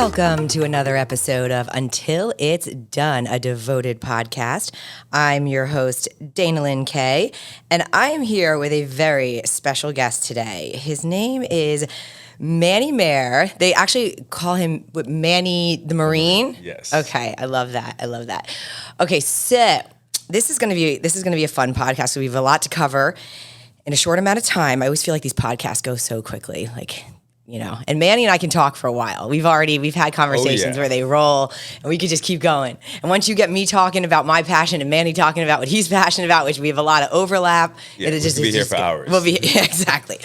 Welcome to another episode of Until It's Done, a devoted podcast. I'm your host, Dana Lynn Kay, and I am here with a very special guest today. His name is Manny Mayer. They actually call him Manny the Marine. Yes. Okay, I love that. Okay, so this is going to be a fun podcast. So we have a lot to cover in a short amount of time. I always feel like these podcasts go so quickly, and Manny and I can talk for a while. We've had conversations where they roll and we could just keep going. And once you get me talking about my passion and Manny talking about what he's passionate about, which we have a lot of overlap. Yeah, we'll be here for hours. Yeah, exactly.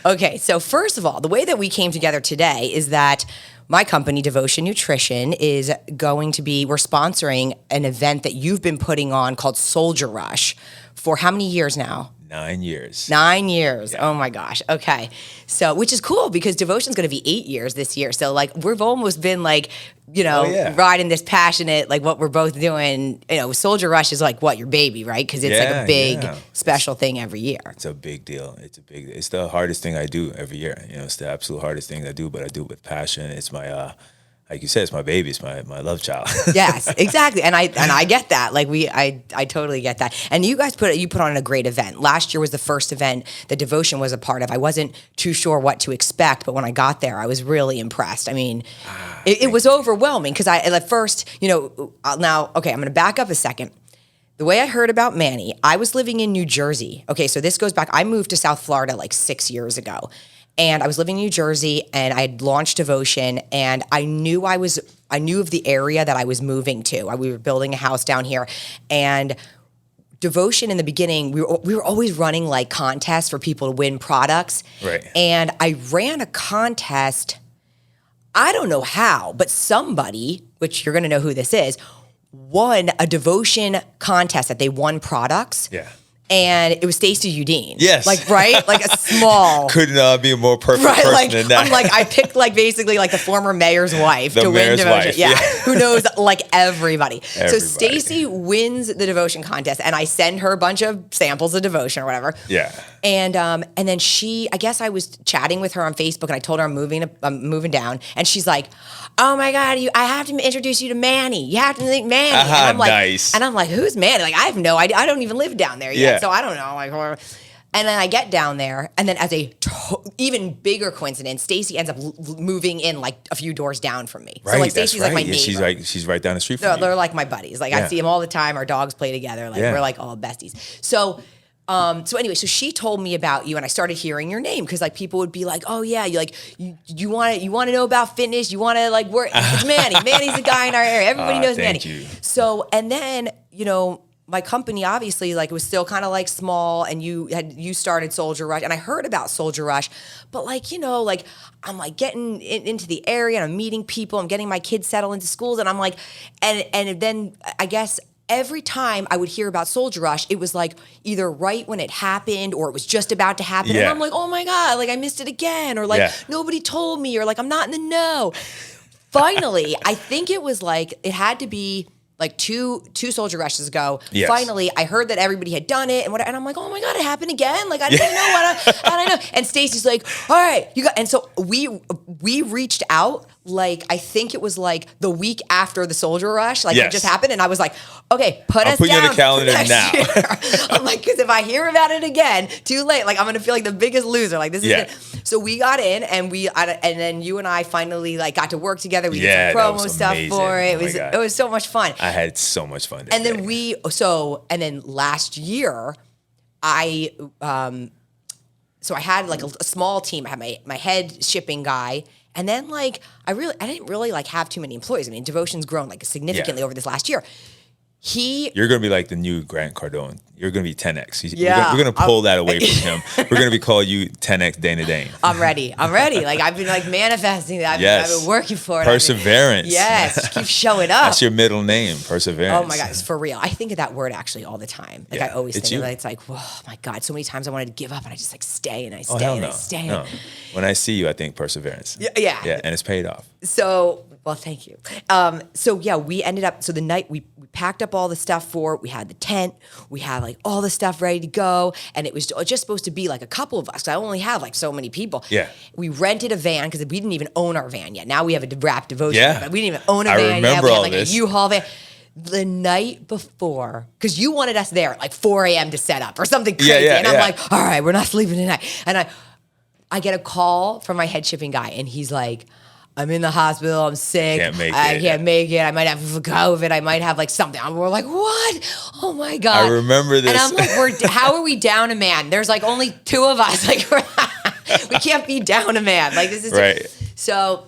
Okay, so first of all, the way that we came together today is that my company, Devotion Nutrition, we're sponsoring an event that you've been putting on called Soldier Rush for how many years now? 9 years. 9 years. Yeah. Oh my gosh. Okay. So, which is cool because Devotion's going to be 8 years this year. So we've almost been riding this passionate, what we're both doing. Soldier Rush is your baby, right? Because it's a big special thing every year. It's a big deal. It's the hardest thing I do every year. It's the absolute hardest thing I do, but I do it with passion. It's my, like you said, it's my baby. It's my love child. Yes, exactly. And I get that. I totally get that. And you guys put on a great event. Last year was the first event that Devotion was a part of. I wasn't too sure what to expect, but when I got there, I was really impressed. I mean, it was overwhelming because at first, now, okay, I'm going to back up a second. The way I heard about Manny, I was living in New Jersey. Okay, so this goes back. I moved to South Florida 6 years ago. And I was living in New Jersey, and I had launched Devotion, and I knew of the area that I was moving to. We were building a house down here, and Devotion in the beginning, we were always running contests for people to win products. Right. And I ran a contest. I don't know how, but somebody, which you're going to know who this is, won a Devotion contest that they won products. Yeah. And it was Stacey Udine. Yes. Right? A small. Couldn't be a more perfect person than that. I picked basically the former mayor's wife to win Devotion. Wife, yeah. Who knows everybody. So Stacey wins the Devotion contest, and I send her a bunch of samples of Devotion or whatever. Yeah. And then I guess I was chatting with her on Facebook, and I told her I'm moving down, and she's like, "Oh my God, I have to introduce you to Manny. You have to meet Manny." And I'm like, nice. And I'm like, "Who's Manny?" I have no idea. I don't even live down there yet, so I don't know. And then I get down there, and then as a even bigger coincidence, Stacey ends up moving in a few doors down from me. Right, so Stacey's my neighbor. She's right down the street from you. They're my buddies. I see them all the time. Our dogs play together. We're all besties. So anyway, so she told me about you, and I started hearing your name because people would be like, "Oh yeah, you want to know about fitness? You want to work? It's Manny. Manny's a guy in our area. Everybody knows Manny." Thank you. So and then my company obviously it was still kind of small, and you started Soldier Rush, and I heard about Soldier Rush, but I'm getting into the area, and I'm meeting people, I'm getting my kids settled into schools, and I'm and then I guess every time I would hear about Soldier Rush, it was either right when it happened or it was just about to happen. Yeah. And I'm like, oh my God, I missed it again. Or nobody told me, or I'm not in the know. Finally, I think it was it had to be two Soldier Rushes ago. Yes. Finally, I heard that everybody had done it, and I'm like, oh my God, it happened again. I didn't even know how do I know? And Stacey's like, all right, you got. And so we reached out. I think it was the week after the Soldier Rush, it just happened, and I was like, okay, I'll put you on the calendar now. I'm because if I hear about it again, too late. I'm gonna feel like the biggest loser. This is it. So we got in, and then you and I finally got to work together. We did some promo stuff for it. It was so much fun. I had so much fun. And then last year, I had a small team. I had my head shipping guy. And then I didn't really have too many employees. I mean, Devotion's grown significantly over this last year. You're going to be the new Grant Cardone. You're going to be 10X. We're going to pull that away from him. We're going to be calling you 10X Dana Dane. I'm ready. I've been manifesting that. I've been working for it. Perseverance. Yes. Keep showing up. That's your middle name, Perseverance. Oh my God, it's for real. I think of that word actually all the time. I always think of it. It's oh my God, so many times I wanted to give up, and I just stay and I stay and I stay. No. When I see you, I think perseverance. Yeah. Yeah, and it's paid off. So Well, thank you. So yeah, we ended up, so the night we packed up all the stuff for it. We had the tent, we had like all the stuff ready to go. And it was just supposed to be like a couple of us. I only have like so many people. Yeah. We rented a van because we didn't even own our van yet. Now we have a wrap devotion, Yeah. but we didn't even own a I van yet. remember We had all like this. a U-Haul van. The night before, because you wanted us there at like 4 a.m. to set up or something crazy. Yeah, and I'm yeah. like, all right, we're not sleeping tonight. And I get a call from my head shipping guy, and he's like, I'm in the hospital. I'm sick. I can't make it. I might have COVID. I might have like something. And we're like, what? Oh my God. I remember this. And I'm like, how are we down a man? There's like only 2 of us. Like, we can't be down a man. Like, this is right. So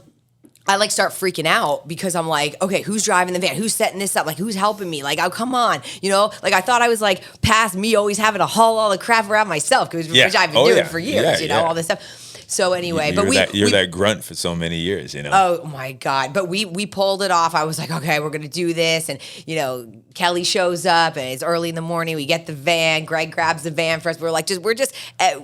I like start freaking out because I'm like, okay, who's driving the van? Who's setting this up? Like, who's helping me? Like, oh, come on. You know, like I thought I was like past me always having to haul all the crap around myself because which I've been doing for years, you know, all this stuff. So anyway, you're that grunt for so many years, you know. Oh my God. But we pulled it off. I was like, okay, we're gonna do this. And you know, Kelly shows up and it's early in the morning. We get the van. Greg grabs the van for us. We're like, we're just I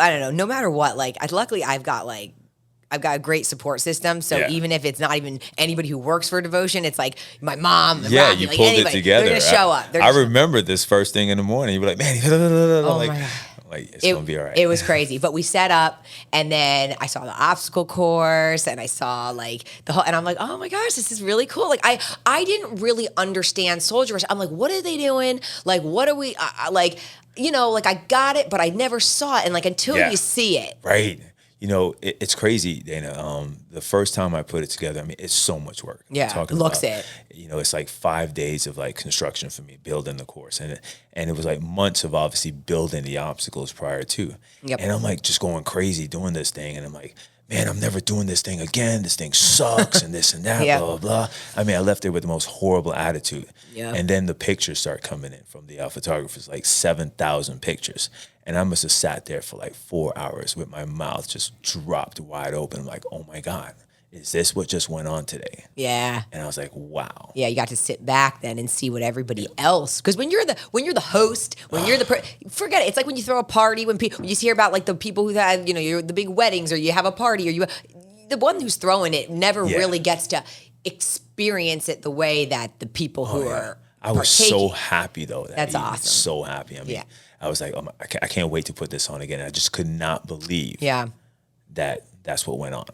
don't know, no matter what, like luckily I've got a great support system. So even if it's not even anybody who works for Devotion, it's like my mom, Rocky, you like pulled anybody. it together. They're gonna show up. I remember this first thing in the morning. You were like, man, oh like, my God. Like, it's going to be all right. It was crazy. But we set up, and then I saw the obstacle course, and I saw like the whole, and I'm like, oh my gosh, this is really cool. Like I didn't really understand Soldier Rush. I'm like, what are they doing? Like, what are we like? You know, like I got it, but I never saw it, and like until you see it, right? You know, it's crazy, Dana. The first time I put it together, I mean, it's so much work. Yeah, looks it. You know, it's like 5 days of like construction for me, building the course, and it was like months of obviously building the obstacles prior to. Yep. And I'm like just going crazy doing this thing, and I'm like, man, I'm never doing this thing again. This thing sucks, and this and that, blah, blah, blah. I mean, I left there with the most horrible attitude. Yeah. And then the pictures start coming in from the photographers, like 7,000 pictures. And I must have sat there for like 4 hours with my mouth just dropped wide open. I'm like, oh my God, is this what just went on today? Yeah. And I was like, wow. Yeah, you got to sit back then and see what everybody else. Because when you're the host, when you're forget it. It's like when you throw a party when you hear about like the people who have, you know, you're the big weddings or you have a party or the one who's throwing it never really gets to experience it the way that the people who are. I was so happy though. That's awesome. So happy. I mean, I was like, I can't wait to put this on again. I just could not believe that that's what went on.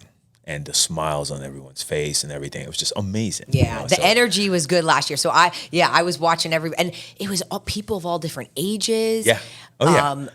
And the smiles on everyone's face and everything. It was just amazing. Yeah, you know? the energy was good last year. So I was watching and it was all people of all different ages. Yeah. Oh yeah.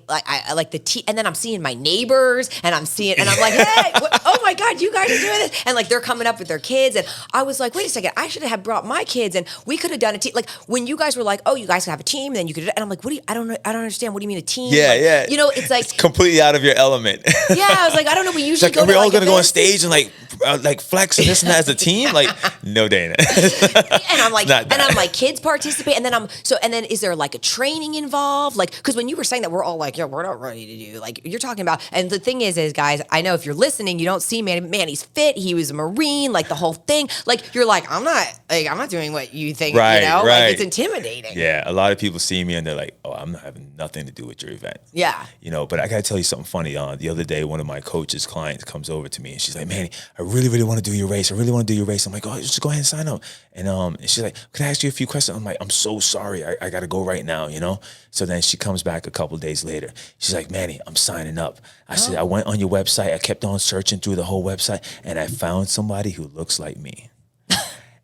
I like the and then I'm seeing my neighbors and I'm like, hey, oh my God, you guys are doing this, and like they're coming up with their kids, and I was like, wait a second, I should have brought my kids, and we could have done a team. Like when you guys were like, oh, you guys have a team, and then you could, and I'm like, I don't understand. What do you mean a team? Yeah, like, yeah. You know, it's like it's completely out of your element. Yeah, I was like, I don't know. We usually it's like, go. Are we all going to go on events? stage and like flex and this and that as a team? Like, no, Dana. And I'm like, kids participate, and then is there like a training involved? Like, because when you were saying that, we're all like, yeah, we're not ready to do like you're talking about. And the thing is guys, I know if you're listening, you don't see man, he's fit. He was a Marine, like the whole thing. Like you're like, I'm not doing what you think. Right, you know, right. like it's intimidating. Yeah, a lot of people see me and they're like, oh, I'm not having nothing to do with your event. Yeah. You know, but I got to tell you something funny. The other day, one of my coach's clients comes over to me and she's like, Manny, I really, really want to do your race. I really want to do your race. I'm like, oh, just go ahead and sign up. And she's like, can I ask you a few questions? I'm like, I'm so sorry. I got to go right now, you know? So then she comes back a couple days later. She's like, Manny, I'm signing up. I said, I went on your website. I kept on searching through the whole website and I found somebody who looks like me.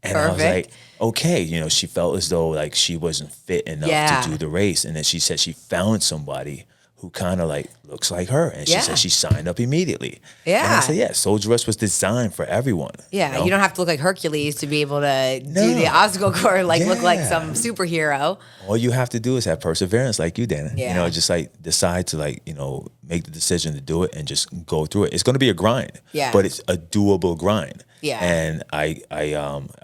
And I was like, okay, you know, she felt as though like she wasn't fit enough to do the race. And then she said she found somebody who kind of like looks like her. And she said she signed up immediately. Yeah. And I said, yeah, Soldier Rush was designed for everyone. Yeah, you don't have to look like Hercules to be able to do the obstacle course, like look like some superhero. All you have to do is have perseverance like you, Dana. You know, just like decide to like, you know, make the decision to do it and just go through it. It's going to be a grind, but it's a doable grind. Yeah. And I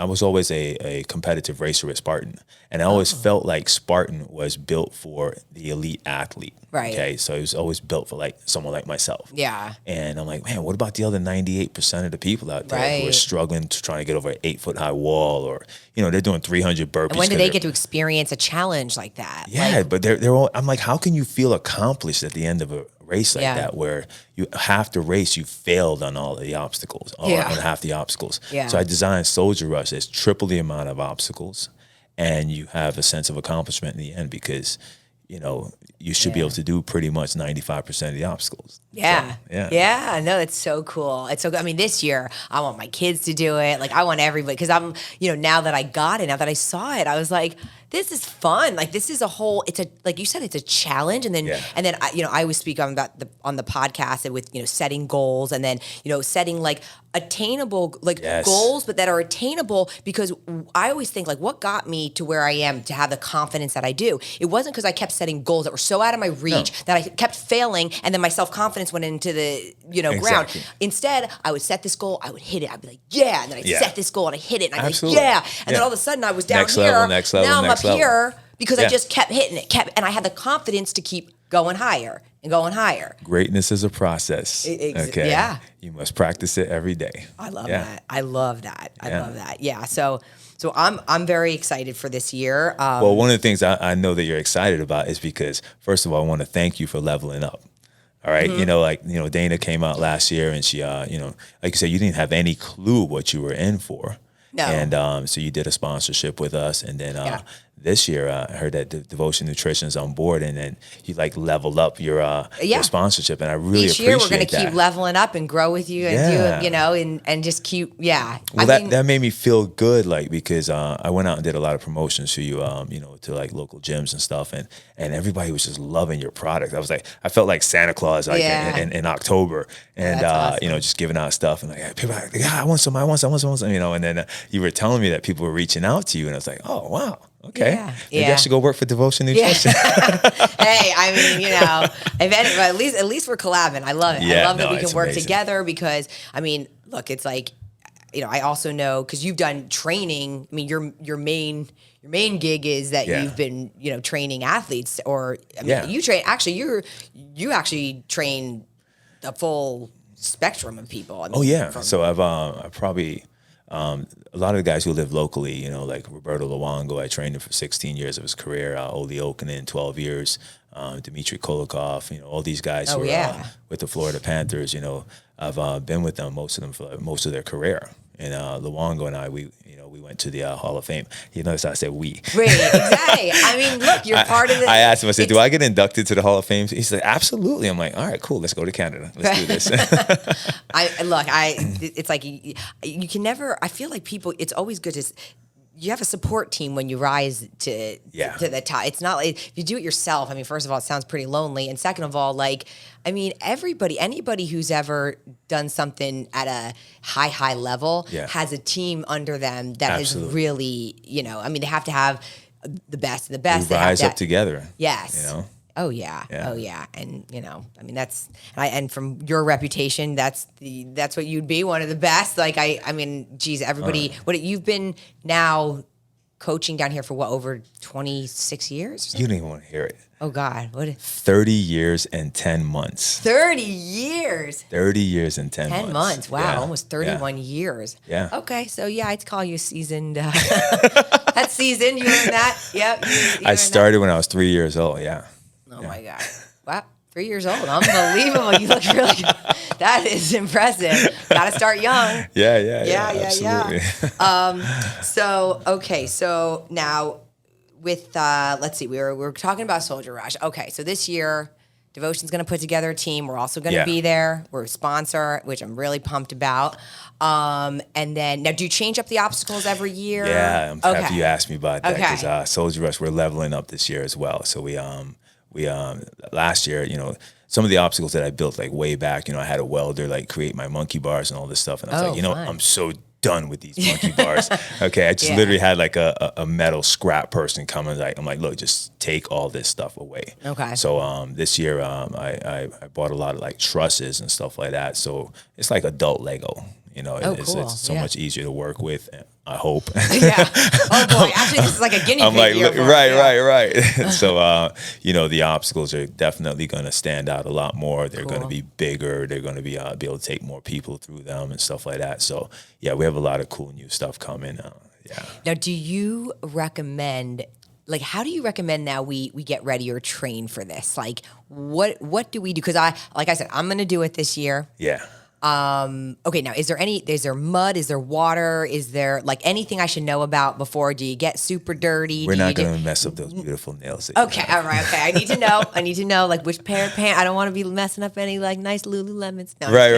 was always a competitive racer at Spartan. And I always felt like Spartan was built for the elite athlete. Right. Okay. So it was always built for like someone like myself. Yeah. And I'm like, man, what about the other 98% of the people out there who are struggling to try to get over an 8-foot-high wall, or, you know, they're doing 300 burpees. And when do they get to experience a challenge like that? Yeah, but they're all, I'm like, how can you feel accomplished at the end of a race like that where you half the race you failed on all of the obstacles, on half the obstacles. Yeah. So I designed Soldier Rush as triple the amount of obstacles, and you have a sense of accomplishment in the end because, you know, you should be able to do pretty much 95% of the obstacles. Yeah. So, yeah. Yeah. No, it's so cool. It's so good. I mean, this year I want my kids to do it. Like I want everybody, because I'm, you know, now that I got it, now that I saw it, I was like, this is fun. Like this is a whole, it's a, like you said, it's a challenge. And then, you know, I always speak on that on the podcast and with, you know, setting goals and then, you know, setting like attainable, like goals, but that are attainable, because I always think like what got me to where I am to have the confidence that I do. It wasn't because I kept setting goals that were so out of my reach that I kept failing. And then my self-confidence went into the, you know, ground. Instead, I would set this goal, I would hit it. I'd be like, yeah. And then I'd set this goal and I hit it. And I'd be like, yeah. And then all of a sudden I was down next here. Level, now I'm up here because I just kept hitting it. And I had the confidence to keep going higher and going higher. Greatness is a process. Okay. Yeah. You must practice it every day. I love that. I love that. I love that. Yeah. So I'm very excited for this year. Well, one of the things I know that you're excited about is because, first of all, I want to thank you for leveling up. All right. You know, like, you know, Dana came out last year and she, you know, like you said, you didn't have any clue what you were in for. No. And so you did a sponsorship with us. And then this year, I heard that Devotion Nutrition is on board, and then you like leveled up your sponsorship. And I really each year we're going to appreciate keep leveling up and grow with you and do, you know, and just keep, Well, that made me feel good, like, because I went out and did a lot of promotions for you, you know, to like local gyms and stuff, and everybody was just loving your product. I was like, I felt like Santa Claus, like in October, and awesome. you know, just giving out stuff, and like people are like, I want some, you know, and then you were telling me that people were reaching out to you, and I was like, oh wow. Okay. Maybe I should go work for Devotion Nutrition. Hey, I mean, you know, if any, at least we're collabing. I love it. I love that we can work together because, I mean, look, it's like, you know, I also know because you've done training. I mean, your main gig is that you've been, you know, training athletes, or I mean, you train. Actually, you actually train the full spectrum of people. I mean, So I've probably. A lot of the guys who live locally, you know, like Roberto Luongo, I trained him for 16 years of his career. Oli Okinen, 12 years. Dmitry Kolikov, you know, all these guys who are with the Florida Panthers, you know, I've been with them, most of them for most of their career. And Luongo and I, we went to the Hall of Fame. You notice I said we. Right, exactly. I mean, look, you're part of it. I asked him, I said, do I get inducted to the Hall of Fame? He said, absolutely. I'm like, all right, cool. Let's go to Canada. Let's do this. It's like you can never, I feel like people, it's always good to, you have a support team when you rise to the top. It's not like if you do it yourself. I mean, first of all, it sounds pretty lonely. And second of all, like, I mean, anybody who's ever done something at a high level has a team under them that is really, you know, I mean, they have to have the best of the best. We rise up together. Yes. You know? Oh yeah. And you know, I mean, and from your reputation, that's what you'd be, one of the best. Like I mean, geez, everybody, you've been now coaching down here for over 26 years? You don't even want to hear it. Oh God, what? 30 years and 10 months. 30 years. 30 years and 10 months. 10 months. Wow, almost 31 years. Yeah. Okay, so I'd call you seasoned. That's seasoned. You learned that. Yep. I started when I was 3 years old. Yeah. Oh my God. Wow. 3 years old. Unbelievable. You look really good. That is impressive. Got to start young. Yeah. Absolutely. So now with, let's see, we were talking about Soldier Rush. Okay. So this year, Devotion's going to put together a team. We're also going to be there. We're a sponsor, which I'm really pumped about. And then, now, do you change up the obstacles every year? Yeah, I'm happy you asked me about that because Soldier Rush, we're leveling up this year as well. So we last year, you know, some of the obstacles that I built like way back, you know, I had a welder like create my monkey bars and all this stuff. And I was like, you know, I'm so done with these monkey bars. Okay. I just literally had like a metal scrap person come and I'm like, look, just take all this stuff away. Okay. So this year I bought a lot of like trusses and stuff like that. So it's like adult Lego. You know, it's so much easier to work with, I hope. Yeah. Oh boy, actually, this is like a guinea pig. I'm like, right. So, you know, the obstacles are definitely going to stand out a lot more. They're going to be bigger. They're going to be able to take more people through them and stuff like that. So, yeah, we have a lot of cool new stuff coming. Now, do you recommend like, how do you recommend now we get ready or train for this? Like, what do we do? Because like I said, I'm going to do it this year. Yeah. Okay, now is there mud? Is there water? Is there like anything I should know about before? Do you get super dirty? We're not going to mess up those beautiful nails. Okay, all right, okay. I need to know like which pair of pants. I don't want to be messing up any like nice Lululemons. No, Right.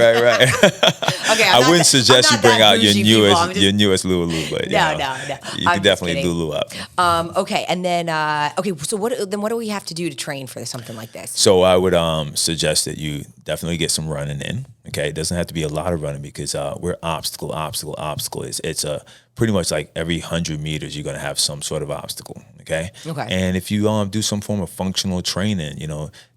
Okay, I wouldn't suggest you bring out your newest Lulu, but no. You can definitely Lulu up. Okay, and then so what do we have to do to train for something like this? So I would suggest that you definitely get some running in. Okay, it doesn't have to be a lot of running because we're obstacle. It's pretty much like every 100 meters you're gonna have some sort of obstacle. Okay. And if you do some form of functional training,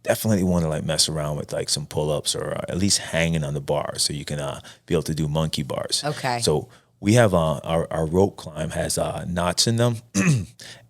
definitely want to like mess around with like some pull-ups or at least hanging on the bar so you can be able to do monkey bars. Okay. So we have our rope climb has knots in them,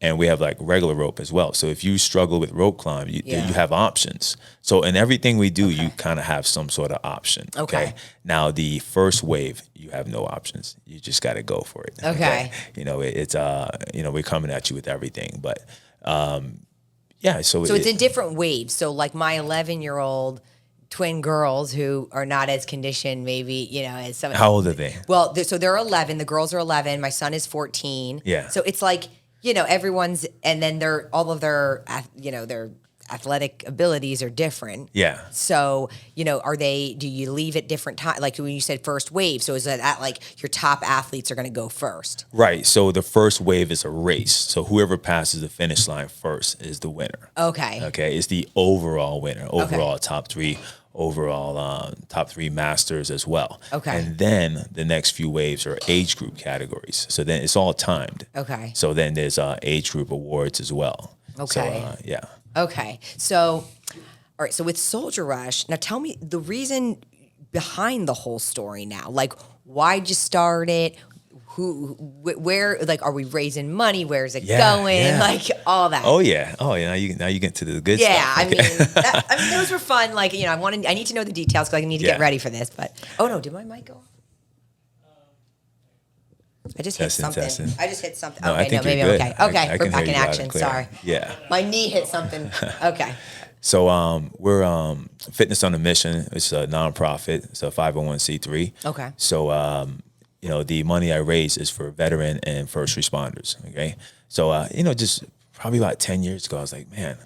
and we have like regular rope as well. So if you struggle with rope climb, you have options. So in everything we do, you kind of have some sort of option. Okay. Now the first wave, you have no options. You just got to go for it. Okay. It's we're coming at you with everything, but So it's in different waves. So like my 11-year-old. Twin girls who are not as conditioned, maybe, as some. How old are they? Well, so they're 11. The girls are 11. My son is 14. Yeah. So it's like, everyone's, and then all of their athletic abilities are different. Yeah. So, do you leave at different times? Like when you said first wave, so is that like your top athletes are going to go first? Right. So the first wave is a race. So whoever passes the finish line first is the winner. Okay. Okay. It's the overall winner, overall top three. Overall top 3 masters as well. Okay. And then the next few waves are age group categories. So then it's all timed. Okay. So then there's age group awards as well. Okay. So, yeah. Okay. So, all right. So with Soldier Rush, now tell me the reason behind the whole story now. Like, why'd you start it? Where, like, are we raising money? Where's it going? Yeah. Like, all that. Oh yeah. Now you get to the good stuff. Yeah, I mean, those were fun. Like, I need to know the details because I need to get ready for this. But did my mic go off? I just hit something. I just hit something. No, okay, maybe I'm good. okay. Okay, we're back in loud action. and clear. Sorry. Yeah. My knee hit something. Okay. So we're Fitness on a Mission. It's a nonprofit. It's a 501c3. Okay. So the money I raise is for veteran and first responders. Okay. So just probably about 10 years ago, I was like, man,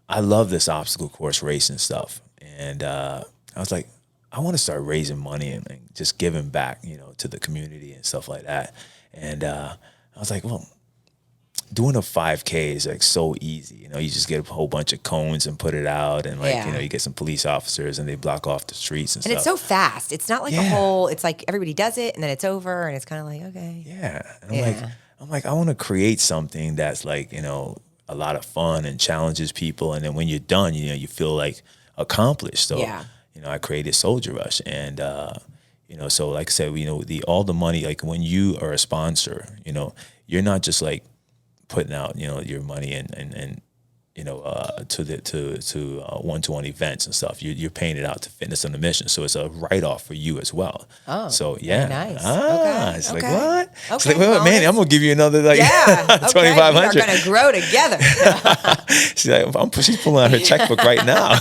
I love this obstacle course racing stuff, and I was like, I want to start raising money and just giving back, to the community and stuff like that. And I was like, well, doing a 5K is like so easy. You just get a whole bunch of cones and put it out, and you get some police officers and they block off the streets and stuff. And it's so fast. It's not like a whole. It's like everybody does it and then it's over, and it's kind of like okay. Yeah. And I'm like, I want to create something that's like a lot of fun and challenges people, and then when you're done, you feel like accomplished. So I created Soldier Rush, and so like I said, all the money, like when you are a sponsor, you're not just like putting out your money and to one-to-one events and stuff. You're paying it out to Fitness on a Mission, so it's a write-off for you as well. Oh, so yeah, nice. It's like what? Okay, it's like, well, man, I'm gonna give you another like $2,500. We are gonna grow together. She's pulling out her checkbook right now.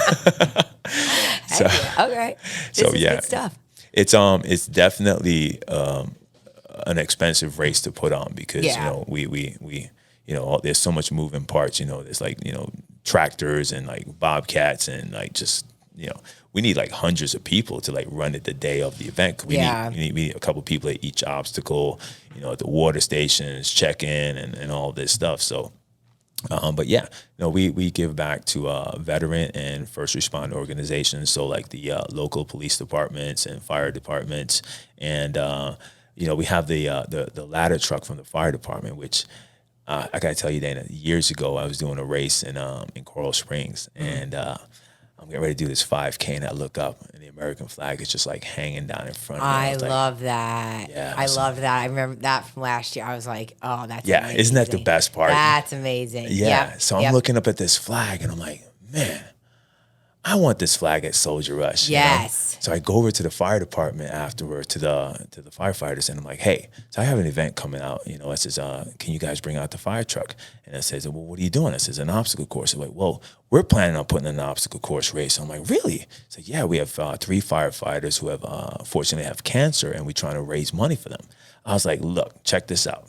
Okay, this is good stuff. It's definitely an expensive race to put on because we there's so much moving parts. There's like tractors and like bobcats and like just we need like hundreds of people to like run it the day of the event. We need a couple people at each obstacle. At the water stations, check in and all this stuff. So. We give back to veteran and first responder organizations. So like the local police departments and fire departments, and we have the ladder truck from the fire department, which I gotta tell you, Dana, years ago I was doing a race in Coral Springs, and I'm getting ready to do this 5K, and I look up and the American flag is just like hanging down in front of me. I love that. Yeah, I love that. I remember that from last year. I was like, oh, that's amazing. Isn't that the best part? That's amazing. Yeah. So I'm looking up at this flag and I'm like, man, I want this flag at Soldier Rush. Yes. You know? So I go over to the fire department afterward, to the firefighters, and I'm like, hey, so I have an event coming out. You know, it says, can you guys bring out the fire truck? And it says, well, what are you doing? It says, an obstacle course. I'm like, well, we're planning on putting an obstacle course race. I'm like, really? So yeah, we have 3 firefighters who have, fortunately have cancer, and we're trying to raise money for them. I was like, look, check this out.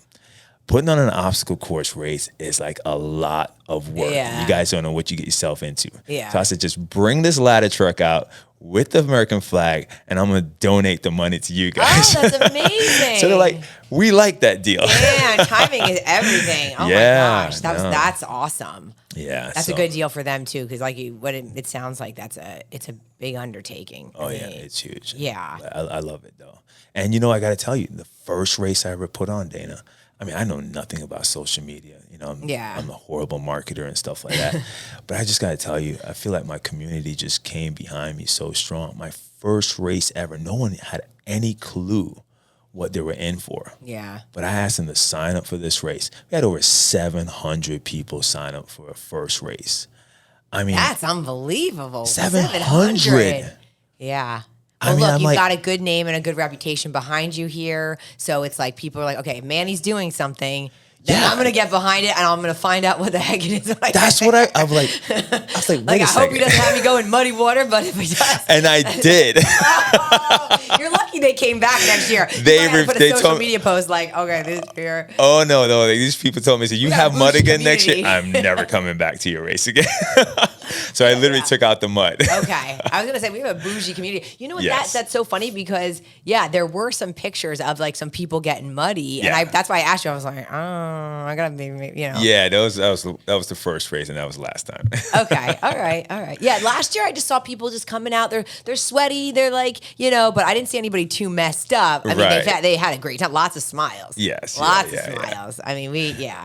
Putting on an obstacle course race is like a lot of work. Yeah. You guys don't know what you get yourself into. Yeah. So I said, just bring this ladder truck out with the American flag, and I'm going to donate the money to you guys. Oh, that's amazing. So they're like, we like that deal. Yeah, timing is everything. Oh Yeah, my gosh, that's awesome. Yeah. That's a good deal for them too, because like it sounds like it's a big undertaking. Oh, yeah, it's huge. Yeah. I love it, though. And, you know, I got to tell you, the first race I ever put on, Dana, I mean, I know nothing about social media. You know, I'm a horrible marketer and stuff like that. But I just got to tell you, I feel like my community just came behind me so strong. My first race ever, no one had any clue what they were in for. Yeah. But I asked them to sign up for this race. We had over 700 people sign up for a first race. I mean, that's unbelievable. 700. Yeah. I Well, mean, look, I'm you've like, got a good name and a good reputation behind you here. So it's like people are like, okay, Manny's doing something. Then Yeah. I'm going to get behind it and I'm going to find out what the heck it is. that's what I'm like. I was like, wait Like, a I second. hope he doesn't have me go in muddy water, but if he does. And I did. You're lucky they came back next year. They You might have to put a they social told- media post like, okay, this here. Oh, no. Like, these people told me, so you got have a mud bougie again next year? community. I'm never coming back to your race again. So I literally took out the mud. Okay. I was going to say, we have a bougie community. You know what? Yes. That's so funny because, yeah, there were some pictures of like some people getting muddy. Yeah. And that's why I asked you. I was like, oh, I got to be, you know. Yeah, that was the first race, and that was the last time. Okay. All right. Yeah. Last year I just saw people just coming out. They're sweaty. They're like, you know, but I didn't see anybody too messed up. I mean, Right. they had a great time. Lots of smiles. Yes. Lots yeah, of yeah. smiles. I mean,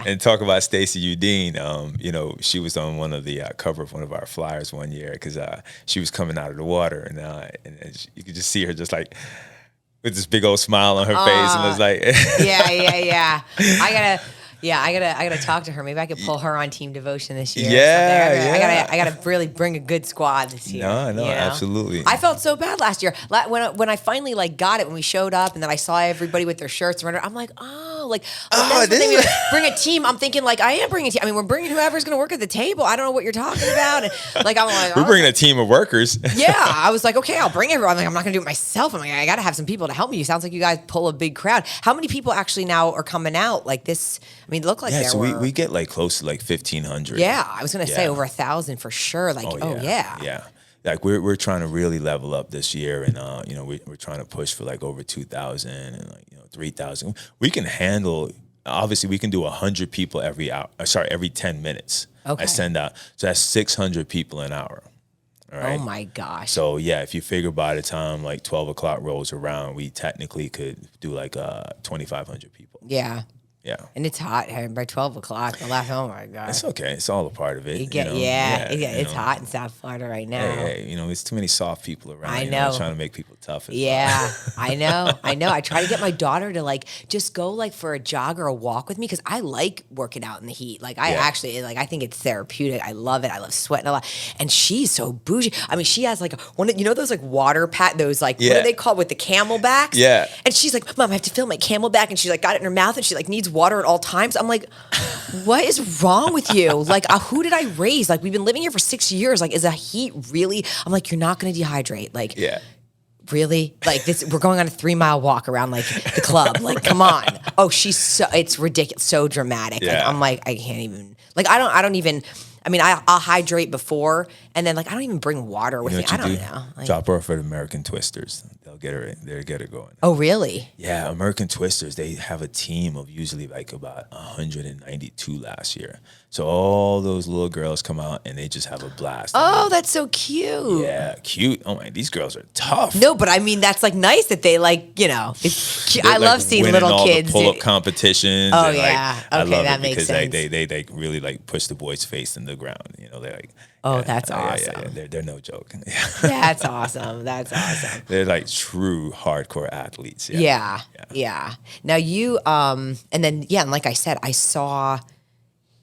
And talk about Stacey Udine. You know, she was on one of the cover of one of our flyers one year because she was coming out of the water, and you could just see her just like with this big old smile on her face, and it was like, yeah. I gotta talk to her. Maybe I could pull her on Team Devotion this year. or Yeah, something. yeah. I gotta really bring a good squad this year. No, you know? absolutely. I felt so bad last year when I finally like got it when we showed up, and then I saw everybody with their shirts running. I'm like, that's the thing. Bring a team. I'm thinking like I am bringing a team. I mean, we're bringing whoever's gonna work at the table. I don't know what you're talking about. And like I'm like, we're bringing a team of workers. yeah, I was like, okay, I'll bring everyone. I'm like, I'm not gonna do it myself. I'm like, I gotta have some people to help me. It sounds like you guys pull a big crowd. How many people actually now are coming out like this? I mean, it looked like Yeah, there so were. we get like close to like 1,500. Yeah, I was gonna say Yeah. over 1,000 for sure. Like, Yeah. Like we're trying to really level up this year, and you know, we're trying to push for like over 2,000 and like 3,000. We can handle. Obviously, we can do 100 people every hour. Every 10 minutes. Okay. I send out. So that's 600 people an hour. All right. Oh my gosh. So yeah, if you figure by the time like 12 o'clock rolls around, we technically could do like 2,500 people. Yeah. Yeah. And it's hot by 12 o'clock. The last, oh my God. It's okay. It's all a part of it. You get, you know? it's hot in South Florida right now. Hey, you know, it's too many soft people around. I You know, know. trying to make people tough. Yeah, I know. I try to get my daughter to like just go like for a jog or a walk with me because I like working out in the heat. Like I actually like I think it's therapeutic. I love it. I love sweating a lot. And she's so bougie. I mean, she has like one of, you know those like water those like what are they called with the camelbacks? Yeah. And she's like, Mom, I have to fill my camelback, and she's like got it in her mouth, and she like needs water at all times. I'm like, what is wrong with you? Like, who did I raise? Like, we've been living here for 6 years. Like, is the heat really? I'm like, you're not going to dehydrate. Like, really? Like this, we're going on a 3-mile walk around like the club. Like, come on. Oh, it's ridiculous. So dramatic. Yeah. Like, I'm like, I can't even, like, I don't even, I mean, I'll hydrate before, and then like, I don't even bring water with me. I don't know. Like, Drop her off at American Twisters. They'll get her going. oh, really? Yeah, American Twisters, they have a team of usually like about 192 last year. So all those little girls come out and they just have a blast. Oh, that's so cute. Yeah, cute. Oh my, these girls are tough. No, but I mean, that's like nice that they like, you know, it's cute. I They're, love like, seeing winning little all kids. the pull-up competitions. Oh, and, like, yeah. I Okay, love that it makes because sense. they like really like push the boys' face in the ground. You know, they're like, Oh, that's awesome. They're no joke. That's awesome. That's awesome. They're like true hardcore athletes. Yeah. Now you, and then, yeah, and like I said, I saw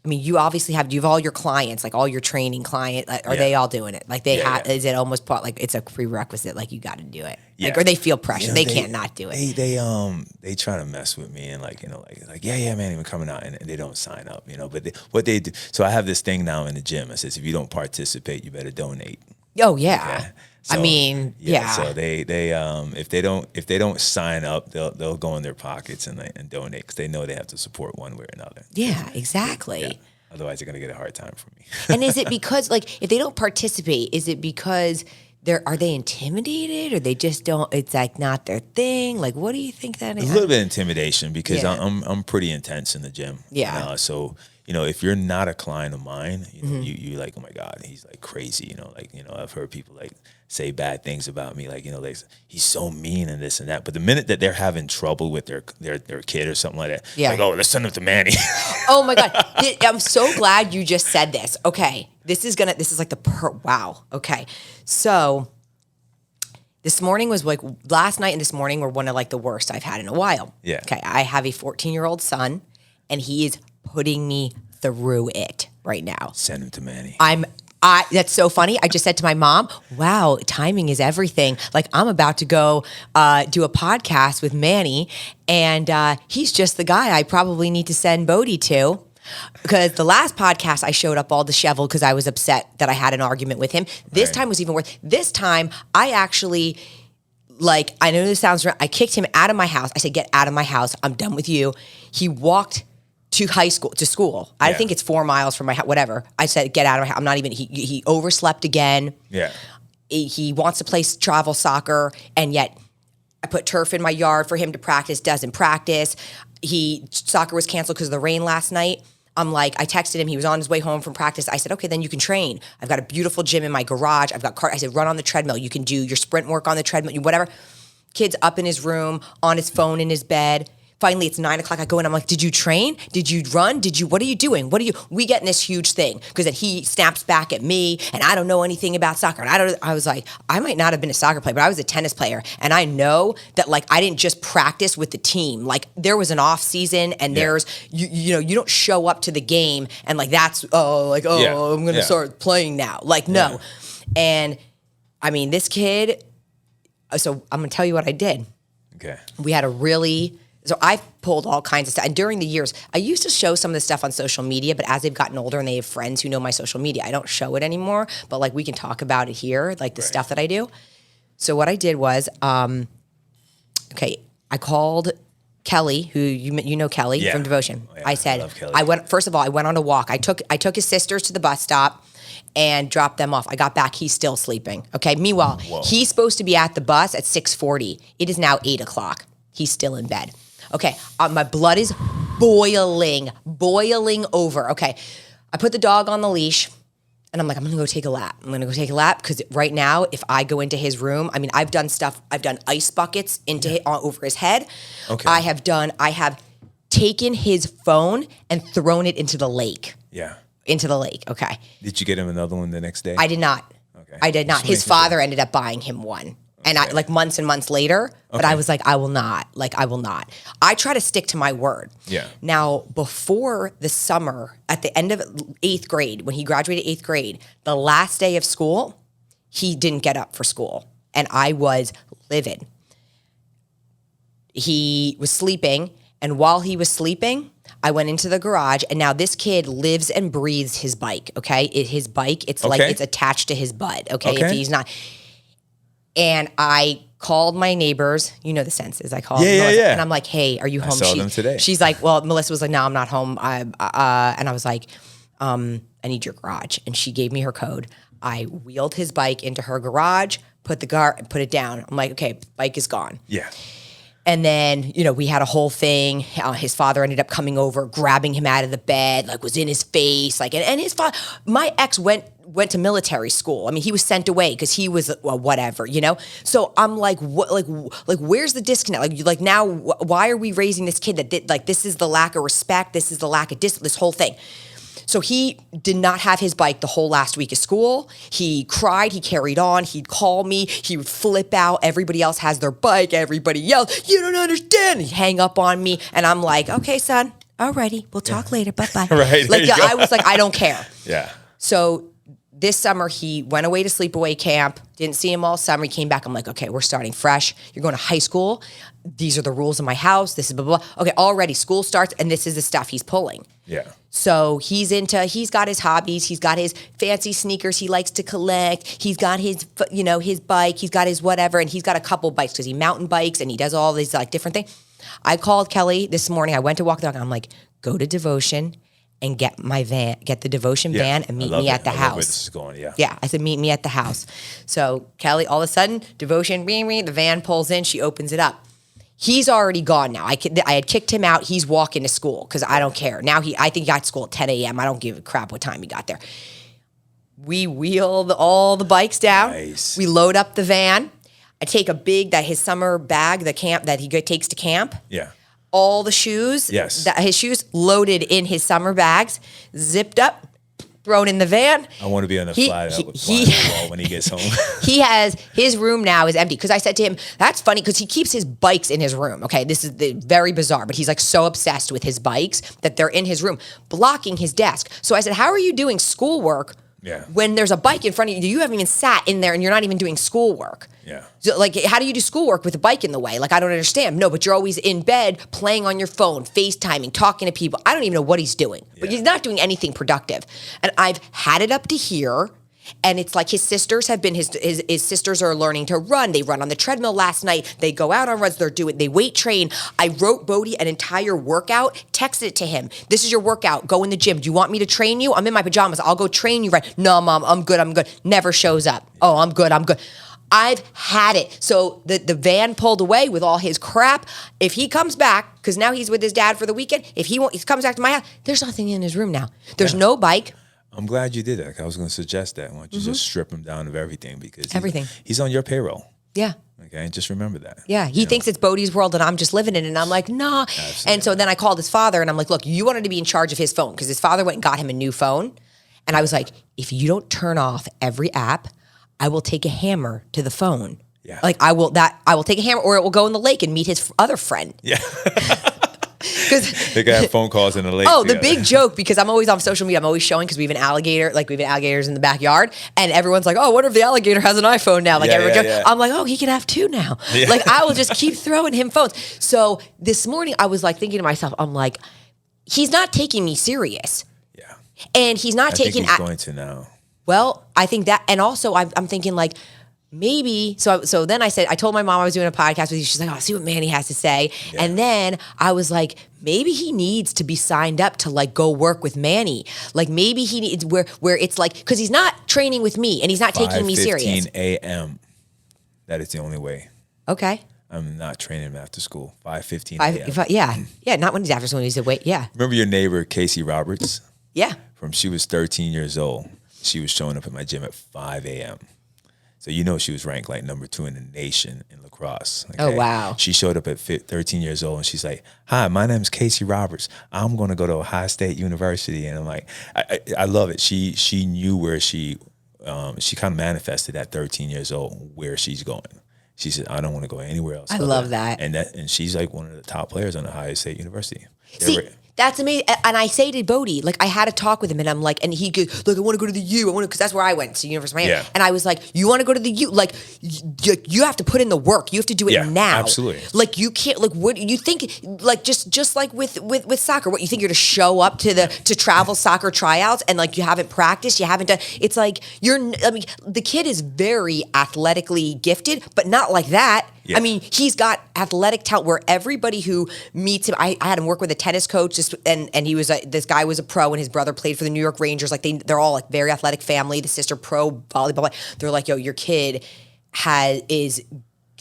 I mean, you obviously you have all your clients, like all your training client, like, are they all doing it? Like is it almost like it's a prerequisite? Like you got to do it. Yeah. Like, or they feel pressure. You know, they can't not do it. They try to mess with me and like yeah man, we're coming out, and they don't sign up, but what they do. So I have this thing now in the gym. It says if you don't participate, you better donate. Oh yeah. So, I mean, yeah. So they if they don't sign up, they'll go in their pockets and donate, because they know they have to support one way or another. Yeah, exactly. Yeah. Otherwise, they're gonna get a hard time from me. And is it because, like, if they don't participate, is it because are they intimidated, or they just don't? It's like not their thing. Like, what do you think that is? A little bit of intimidation, because I'm pretty intense in the gym. Yeah. So if you're not a client of mine, you like, oh my God, he's like crazy. I've heard people like say bad things about me, like like he's so mean and this and that. But the minute that they're having trouble with their kid or something like that, like, oh, let's send him to Manny. Oh my God, I'm so glad you just said this. Okay, this is like wow. Okay, so this morning was like, last night and this morning were one of like the worst I've had in a while. Yeah. Okay, I have a 14-year-old son, and he is putting me through it right now. Send him to Manny. That's so funny. I just said to my mom, wow, timing is everything. Like, I'm about to go do a podcast with Manny, and he's just the guy I probably need to send Bodie to. Because the last podcast I showed up all disheveled because I was upset that I had an argument with him. This time was even worse. This time I actually, like, I know this sounds wrong. I kicked him out of my house. I said, get out of my house. I'm done with you. He walked to school. I think it's 4 miles from my house, whatever. I said, get out of my house. I'm not even, he overslept again. Yeah. He wants to play travel soccer, and yet I put turf in my yard for him to practice, doesn't practice. Soccer was canceled because of the rain last night. I'm like, I texted him. He was on his way home from practice. I said, okay, then you can train. I've got a beautiful gym in my garage. I've got I said, run on the treadmill. You can do your sprint work on the treadmill, whatever. Kid's up in his room, on his phone in his bed. Finally, it's 9:00. I go in. I'm like, did you train? Did you run? What are you doing? We get in this huge thing, because then he snaps back at me, and I don't know anything about soccer. And I was like, I might not have been a soccer player, but I was a tennis player. And I know that, like, I didn't just practice with the team. Like, there was an off season, and there's, you don't show up to the game and like, I'm going to start playing now. Like, no. And I mean, this kid, so I'm going to tell you what I did. Okay. We had So I've pulled all kinds of stuff. And during the years, I used to show some of the stuff on social media, but as they've gotten older and they have friends who know my social media, I don't show it anymore. But like, we can talk about it here, like the stuff that I do. So what I did was, I called Kelly, who you know Kelly from Devotion. Oh, yeah. I said, I love Kelly. First of all, I went on a walk. I took his sisters to the bus stop and dropped them off. I got back, he's still sleeping. Okay. Meanwhile, he's supposed to be at the bus at 6:40. It is now 8:00. He's still in bed. Okay, my blood is boiling over. Okay, I put the dog on the leash, and I'm like, I'm gonna go take a lap. Because right now, if I go into his room, I mean, I've done ice buckets over his head. Okay. I have taken his phone and thrown it into the lake. Yeah. Into the lake, okay. Did you get him another one the next day? I did not. Okay. I did not. His father ended up buying him one. And I, like, months and months later, but I was like, I will not. I try to stick to my word. Yeah. Now, before the summer, at the end of 8th grade, when he graduated 8th grade, the last day of school, he didn't get up for school. And I was livid. He was sleeping. And while he was sleeping, I went into the garage, and now this kid lives and breathes his bike, okay? His bike, it's like it's attached to his butt, okay? If he's not... And I called my neighbors. You know the senses. I called Melissa, and I'm like, hey, are you home? I saw them today. She's like, well, Melissa was like, no, I'm not home. And I was like, I need your garage. And she gave me her code. I wheeled his bike into her garage, put it down. I'm like, okay, bike is gone. Yeah. And then, we had a whole thing. His father ended up coming over, grabbing him out of the bed, like, was in his face. Like, and his father, my ex went to military school. I mean, he was sent away because he was whatever, So I'm like, what, like, where's the disconnect? Like now, why are we raising this kid that did, like, this is the lack of respect. This is the lack of discipline, this whole thing. So he did not have his bike the whole last week of school. He cried, he carried on, he'd call me, he would flip out. Everybody else has their bike, everybody yells, you don't understand. He'd hang up on me. And I'm like, okay, son, alrighty, we'll talk later. Bye-bye. Right, there Like, you go. I was like, I don't care. Yeah. So this summer, he went away to sleepaway camp. Didn't see him all summer. He came back. I'm like, okay, we're starting fresh. You're going to high school. These are the rules of my house. This is blah, blah, blah. Okay, already school starts, and this is the stuff he's pulling. Yeah. So he's got his hobbies. He's got his fancy sneakers he likes to collect. He's got his, his bike. He's got his whatever, and he's got a couple bikes because he mountain bikes, and he does all these like different things. I called Kelly this morning. I went to walk the dog. I'm like, go to Devotion and get the Devotion van and meet me at the I love house. where this is going. Yeah. Yeah, I said, meet me at the house. So Kelly, all of a sudden, Devotion, the van pulls in, she opens it up. He's already gone now. I had kicked him out. He's walking to school because I don't care. Now I think he got to school at 10 a.m. I don't give a crap what time he got there. We wheel all the bikes down. Nice. We load up the van. I take his summer bag, the camp that he takes to camp. Yeah. All the shoes, Yes. his shoes loaded in his summer bags, zipped up, thrown in the van. I want to be on the fly on the wall when he gets home. He has, his room now is empty. Because I said to him, that's funny because he keeps his bikes in his room. Okay, this is very bizarre, but he's like so obsessed with his bikes that they're in his room, blocking his desk. So I said, how are you doing schoolwork when there's a bike in front of you? You haven't even sat in there and you're not even doing schoolwork. Yeah. So, like, how do you do schoolwork with a bike in the way? Like, I don't understand. No, but you're always in bed playing on your phone, FaceTiming, talking to people. I don't even know what he's doing, but he's not doing anything productive. And I've had it up to here. And it's like his sisters have been, his sisters are learning to run. They run on the treadmill last night. They go out on runs. They weight train. I wrote Bodie an entire workout, texted it to him. This is your workout. Go in the gym. Do you want me to train you? I'm in my pajamas. I'll go train you. Right? No, Mom, I'm good. Never shows up. Oh, I'm good. I've had it. So the van pulled away with all his crap. If he comes back, because now he's with his dad for the weekend, if he comes back to my house, there's nothing in his room now. There's no bike. I'm glad you did that. I was going to suggest that. Why don't you just strip him down of everything because he's on your payroll. Yeah. Okay, just remember that. Yeah, he thinks it's Bodie's world and I'm just living in it. And I'm like, nah. Absolutely. And so then I called his father and I'm like, look, you wanted to be in charge of his phone because his father went and got him a new phone. And I was like, if you don't turn off every app, I will take a hammer to the phone. Yeah. Like I will take a hammer or it will go in the lake and meet his other friend. Yeah. They got phone calls in the lake. Oh, the big joke, because I'm always on social media, I'm always showing because we have an alligator, like we have alligators in the backyard, and everyone's like, oh, what if the alligator has an iPhone now? Like I'm like, oh, he can have two now. Yeah. Like I will just keep throwing him phones. So this morning I was like thinking to myself, I'm like, he's not taking me serious. Yeah. And he's not taking. He's going to now. Well, I think that, and also I'm thinking like, maybe, so then I told my mom I was doing a podcast with you. She's like, oh, see what Manny has to say. Yeah. And then I was like, maybe he needs to be signed up to like go work with Manny. Like maybe he needs where it's like, because he's not training with me and he's not taking me serious. 5:15 a.m. That is the only way. Okay. I'm not training him after school. 5:15 a.m. Yeah, not when he's after school. He's awake. Yeah. Remember your neighbor, Casey Roberts? Yeah. She was 13 years old. She was showing up at my gym at 5 a.m. So she was ranked like number 2 in the nation in lacrosse. Okay? Oh, wow. She showed up at 13 years old and she's like, hi, my name's Casey Roberts. I'm going to go to Ohio State University. And I'm like, I love it. She knew where she kind of manifested at 13 years old where she's going. She said, I don't want to go anywhere else. I love that. And she's like one of the top players on Ohio State University. That's amazing. And I say to Bodie, like I had a talk with him and I'm like, and he goes, look, I want to go to the U. Because that's where I went, to University of Miami. Yeah. And I was like, you want to go to the U? Like you have to put in the work. You have to do it now. Absolutely. Like you can't, like what you think, like just like with soccer, what you think you're to show up to travel soccer tryouts and like you haven't practiced, you haven't done, it's like the kid is very athletically gifted, but not like that. Yeah. I mean, he's got athletic talent where everybody who meets him, I had him work with a tennis coach, and he was this guy was a pro, and his brother played for the New York Rangers. Like they're all like very athletic family. The sister pro volleyball. They're like, yo, your kid is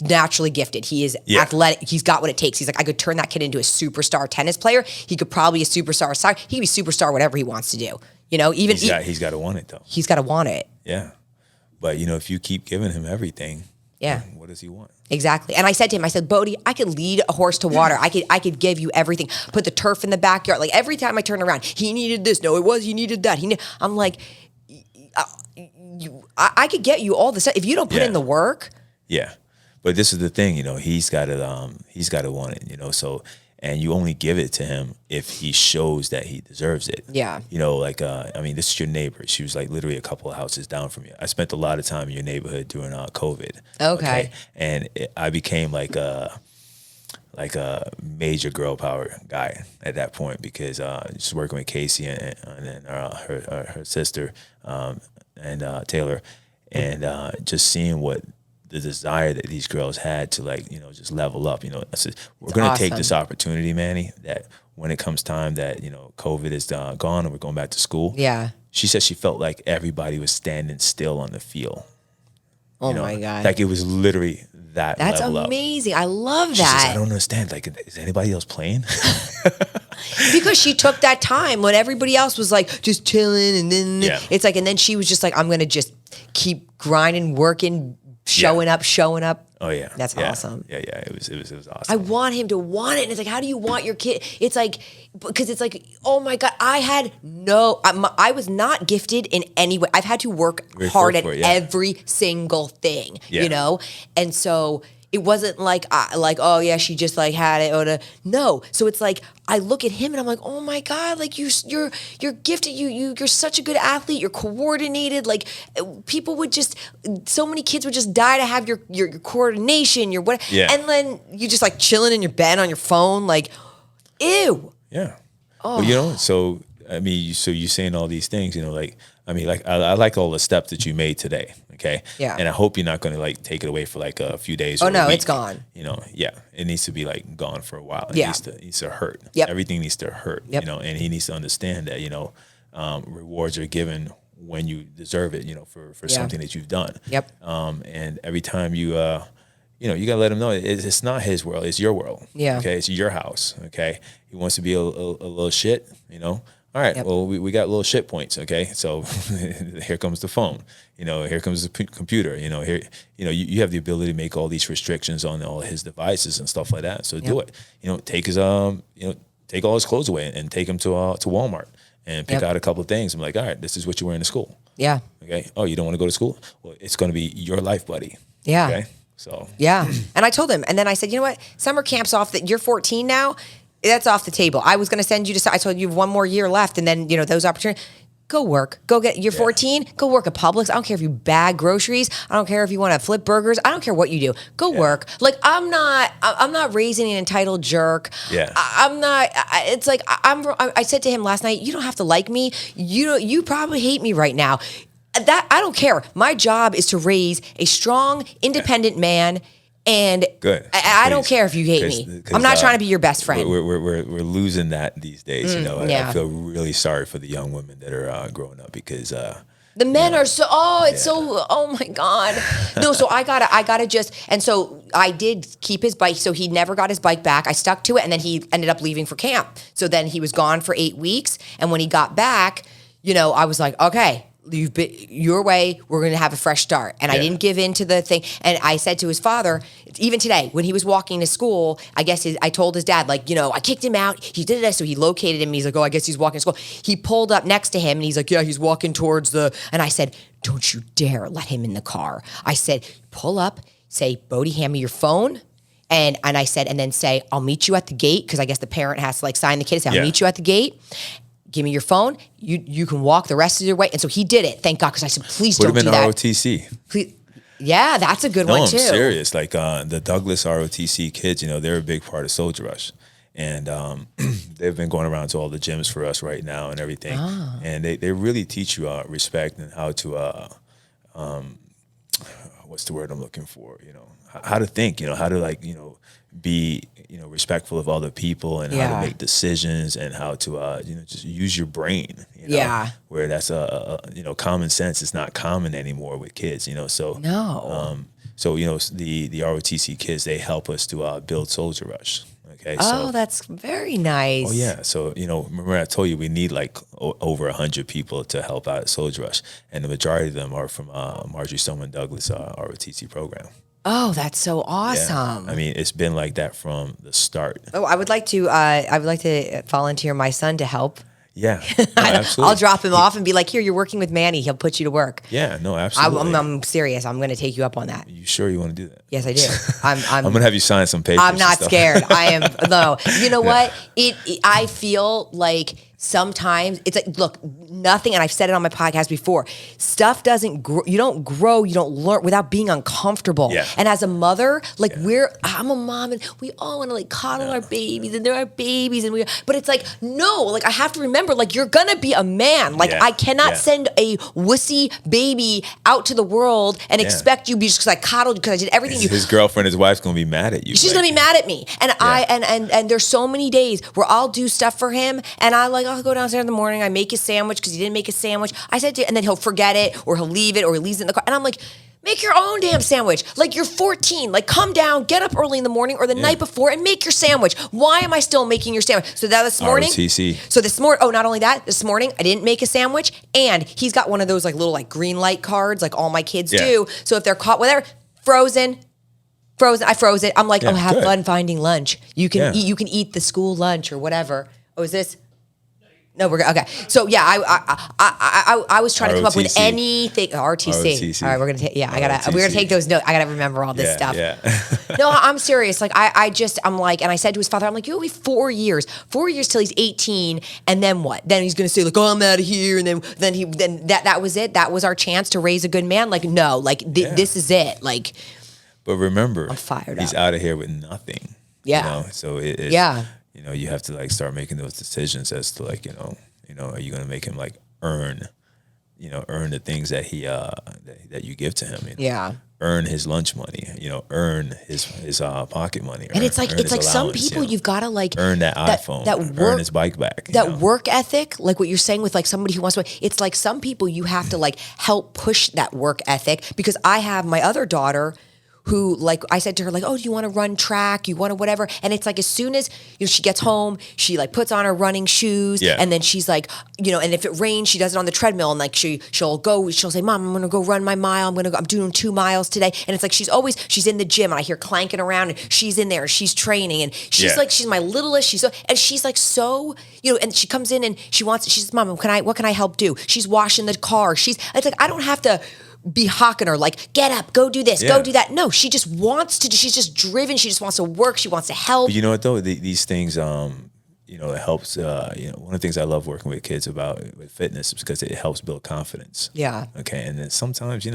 naturally gifted. He is athletic. He's got what it takes. He's like, I could turn that kid into a superstar tennis player. He could probably be a superstar soccer. He could be superstar whatever he wants to do. Even he's got to want it though. He's got to want it. Yeah, but if you keep giving him everything. Yeah. What does he want? Exactly. And I said to him, Bodie, I could lead a horse to water. I could give you everything. Put the turf in the backyard. Like every time I turn around, he needed this. No, he needed that. I'm like, I could get you all the stuff if you don't put in the work. Yeah. But this is the thing, he's got to want it, So and you only give it to him if he shows that he deserves it. Yeah. You know, like, I mean, this is your neighbor. She was like literally a couple of houses down from you. I spent a lot of time in your neighborhood during COVID. Okay. And I became like a major girl power guy at that point, because just working with Casey and then her sister and Taylor, and just seeing what the desire that these girls had to, like, you know, just level up. You know, I said, we're going to take this opportunity, Manny, that when it comes time that, you know, COVID is gone and we're going back to school. Yeah. She said she felt like everybody was standing still on the field. Oh, my God. Like, it was literally that That's level amazing. I love She that. says, I don't understand. Like, is anybody else playing? Because she took that time when everybody else was like just chilling, and then it's like, and then she was just like, I'm going to just keep grinding, working, showing up. Oh yeah, That's awesome. Yeah, it was awesome. I want him to want it, and it's like, how do you want your kid? It's like, because it's like, oh my God, I was not gifted in any way. I've had to work hard at every single thing, you know, and so it wasn't like, oh yeah, she just like had it. No. So it's like, I look at him and I'm like, oh my God, like you're gifted. You're such a good athlete. You're coordinated. Like people would just, so many kids would just die to have your coordination, your what. Yeah. And then you just like chilling in your bed on your phone, like, ew. Yeah. Oh. Well, you know, so, I mean, so you're saying all these things, you know, like, I mean, like, I like all the steps that you made today. Okay. Yeah. And I hope you're not going to like take it away for like a few days. Oh no, it's gone. You know, yeah. It needs to be like gone for a while. It needs to hurt. Yep. Everything needs to hurt. Yep. You know, and he needs to understand that, you know, rewards are given when you deserve it, you know, for something that you've done. Yep. And every time you know, you gotta let him know it's not his world, it's your world. Yeah. Okay. It's your house. Okay. He wants to be a little shit, you know. All right, well, we got little shit points, okay? So here comes the phone, you know, here comes the computer, you know, here, you know, you have the ability to make all these restrictions on all his devices and stuff like that. So do it, you know, take his, take all his clothes away and take him to Walmart and pick out a couple of things. I'm like, all right, this is what you're wearing to school. Yeah. Okay. Oh, you don't want to go to school? Well, it's going to be your life buddy. Yeah. Okay. So. Yeah. And I told him, and then I said, you know what? Summer camp's off. That you're 14 now. That's off the table. I was going to send you to, I told you have one more year left, and then, you know, those opportunities, go work. Go get, you're 14, go work at Publix. I don't care if you bag groceries. I don't care if you want to flip burgers. I don't care what you do. Go work. Like, I'm not raising an entitled jerk. Yeah. I'm not, it's like, I said to him last night, you don't have to like me. You probably hate me right now. That, I don't care. My job is to raise a strong, independent man. And good. I don't care if you hate me. I'm not trying to be your best friend. We're losing that these days. You know, I feel really sorry for the young women that are growing up, because the men are so. Oh my God. No, so I gotta just. And so I did keep his bike. So he never got his bike back. I stuck to it, and then he ended up leaving for camp. So then he was gone for 8 weeks, and when he got back, you know, I was like, okay. You've been your way. We're going to have a fresh start. And I didn't give in to the thing. And I said to his father, even today, when he was walking to school, I guess I told his dad, like, you know, I kicked him out. He did this. So he located him. He's like, oh, I guess he's walking to school. He pulled up next to him and he's like, yeah, he's walking towards and I said, don't you dare let him in the car. I said, pull up, say, Bodie, hand me your phone. And I said, and then say, I'll meet you at the gate. Cause I guess the parent has to like sign the kid and say, I'll meet you at the gate. Give me your phone. You can walk the rest of your way. And so he did it. Thank God. Because I said, please don't do that. Put him in ROTC. Please. Yeah, that's a good one too. No, I'm serious. Like the Douglas ROTC kids, you know, they're a big part of Soldier Rush. And they've been going around to all the gyms for us right now and everything. Oh. And they really teach you respect and how to, what's the word I'm looking for? You know, how to think, you know, how to like, you know, be, you know, respectful of other people and how to make decisions and how to, you know, just use your brain, you know, where that's you know, common sense is not common anymore with kids, you know, so, so, you know, the ROTC kids, they help us to build Soldier Rush. Okay. Oh, that's very nice. Oh yeah. So, you know, remember I told you we need like over 100 people to help out at Soldier Rush, and the majority of them are from Marjorie Stoneman Douglas ROTC program. Oh, that's so awesome. Yeah. I mean, it's been like that from the start. Oh, I would like to volunteer my son to help. Yeah, no, absolutely. I'll drop him off and be like, here, you're working with Manny. He'll put you to work. Yeah, no, absolutely. I'm serious. I'm going to take you up on that. You sure you want to do that? Yes, I do. I'm going to have you sign some papers. I'm not scared. I am. No, you know what? I feel like sometimes it's like, look, nothing, and I've said it on my podcast before, stuff doesn't grow, you don't learn without being uncomfortable. Yeah. And as a mother, like I'm a mom and we all want to like coddle our babies and they're our babies but it's like, no, like I have to remember, like you're gonna be a man. Like I cannot send a wussy baby out to the world and expect you just because I coddled you, because I did everything. His girlfriend, his wife's gonna be mad at you. She's gonna be mad at me. And and there's so many days where I'll do stuff for him and I'll go downstairs in the morning, I make his sandwich because he didn't make a sandwich. I said to, and then he'll forget it or he'll leave it or he leaves it in the car. And I'm like, make your own damn sandwich. Like you're 14. Like come down, get up early in the morning or the night before and make your sandwich. Why am I still making your sandwich? So that this morning. ROTC. So this morning, not only that, this morning I didn't make a sandwich and he's got one of those like little like green light cards like all my kids do. So if they're caught, whatever, frozen, I froze it. I'm like, have fun finding lunch. You can eat the school lunch or whatever. Oh, is this? No, we're okay. So yeah, I was trying to come up with anything. RTC. All right, we're gonna take. Yeah, we're gonna take those notes. I gotta remember all this stuff. Yeah. No, I'm serious. Like I'm like, and I said to his father, I'm like, you'll be 4 years till he's 18, and then what? Then he's gonna say like, oh, I'm out of here, and then that was it. That was our chance to raise a good man. Like no, like this is it. Like, but remember, I'm fired he's up. out of here with nothing. Yeah. So it's you know, you have to like start making those decisions as to like, you know, are you going to make him like earn the things that he that you give to him? You know? Earn his lunch money, earn his pocket money. And it's like some people you've got to like earn that iPhone, earn his bike back. That work ethic, like what you're saying with like somebody who wants to, it's like some people you have to like help push that work ethic, because I have my other daughter who, like, I said to her, like, oh, do you want to run track? You want to whatever? And it's like, as soon as, she gets home, she, like, puts on her running shoes. Yeah. And then she's like, and if it rains, she does it on the treadmill. And, like, she'll say, Mom, I'm going to go run my mile. I'm doing 2 miles today. And it's like, she's in the gym. And I hear clanking around. And she's in there. She's training. And she's like, she's my littlest. She's like so, and she comes in and she says, Mom, what can I help do? She's washing the car. It's like, I don't have to be hawking her like, get up, go do this, go do that. No, she just wants to. She's just driven. She just wants to work. She wants to help. But you know what though? These things, it helps. One of the things I love working with kids about with fitness is because it helps build confidence. Yeah. Okay. And then sometimes, you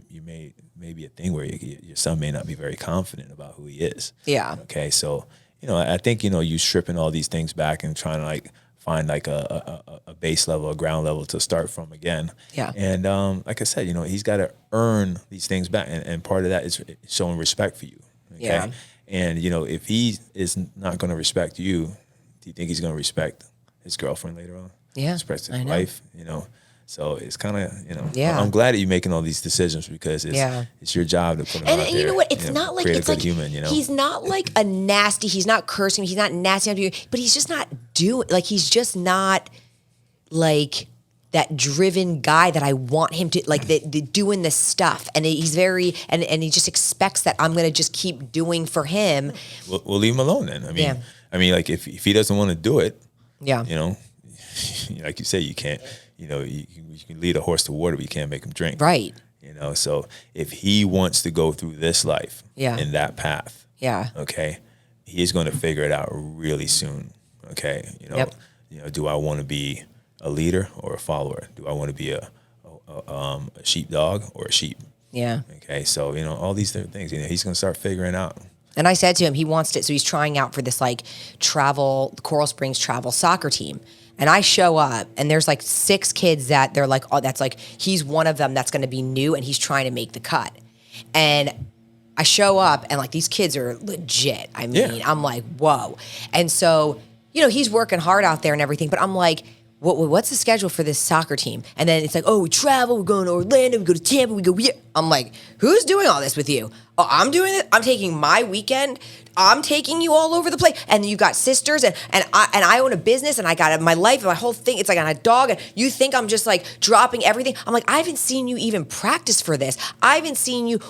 may be a thing where your son may not be very confident about who he is. Yeah. Okay. So, I think, you stripping all these things back and trying to like find like a base level, a ground level to start from again. Yeah. And like I said, he's got to earn these things back. And part of that is showing respect for you. Okay? Yeah. And, if he is not going to respect you, do you think he's going to respect his girlfriend later on? Yeah. Respect his wife, So it's kind of, I'm glad that you're making all these decisions, because it's your job to put him out there. And you know what? It's not like it's like human, he's not like a nasty. He's not cursing. He's not nasty. But he's just not he's just not like that driven guy that I want him to like. The doing this stuff, and he's very and he just expects that I'm going to just keep doing for him. We'll leave him alone then. I mean, like if he doesn't want to do it, like you say, you can't. You can lead a horse to water, but you can't make him drink. Right. So if he wants to go through this life in that path, okay, he's going to figure it out really soon. Okay. Do I want to be a leader or a follower? Do I want to be a sheepdog or a sheep? Yeah. Okay. So, all these different things, he's going to start figuring out. And I said to him, he wants to, so he's trying out for this like Coral Springs travel soccer team. And I show up, and there's like 6 kids that they're like, oh, that's like, he's one of them that's going to be new, and he's trying to make the cut. And I show up, and like these kids are legit. I mean, I'm like, whoa. And so, he's working hard out there and everything, but I'm like, what's the schedule for this soccer team? And then it's like, oh, we travel, we're going to Orlando, we go to Tampa, we go here. I'm like, who's doing all this with you? Oh, I'm doing it. I'm taking my weekend. I'm taking you all over the place. And you've got sisters and I own a business and I got my life and my whole thing. It's like on a dog. And you think I'm just like dropping everything. I'm like, I haven't seen you even practice for this. I haven't seen you.